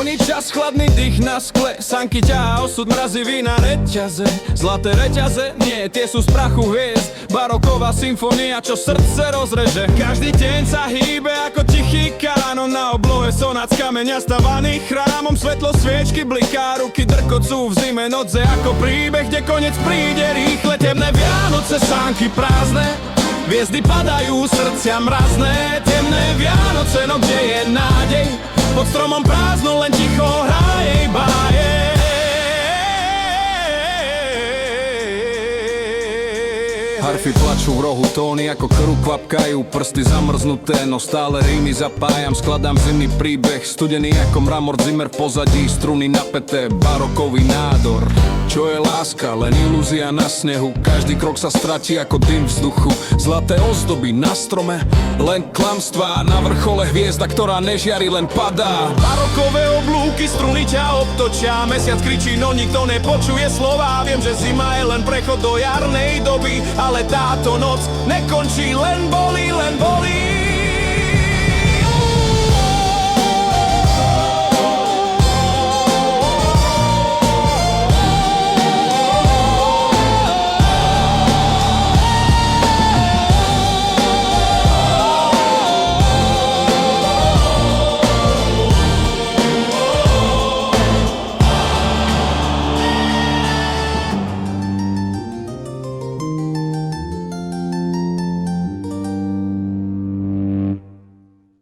Voní čas, chladný dých na skle, sanky ťahá osud, mrazivý na reťaze. Zlaté reťaze, nie, tie sú z prachu hviezd. Baroková symfónia, čo srdce rozreže. Každý deň sa hýbe ako tichý kanon. Na oblohe sonát z kameňa stavaných chrámom. Svetlo sviečky bliká, ruky drkocú v zime noce. Ako príbeh, kde koniec príde rýchle. Temné Vianoce, sánky prázdne, hviezdy padajú, srdcia mrazné. Temné Vianoce, no kde je nádej? Pod stromom prázdno, len ticho hrá jej báje. Harfy plačú v rohu, tóny ako krv kvapkajú, prsty zamrznuté, no stále rímy zapájam. Skladám zimný príbeh, studený ako mramor, Zimmer v pozadí, struny napäté, barokový nádor. Čo je láska, len ilúzia na snehu, každý krok sa stratí ako dym vzduchu. Zlaté ozdoby na strome, len klamstvá, na vrchole hviezda, ktorá nežiari, len padá. Barokové oblúky, struny ťa obtočia, mesiac kričí, no nikto nepočuje slova. Viem, že zima je len prechod do jarnej doby, ale táto noc nekončí, len Boh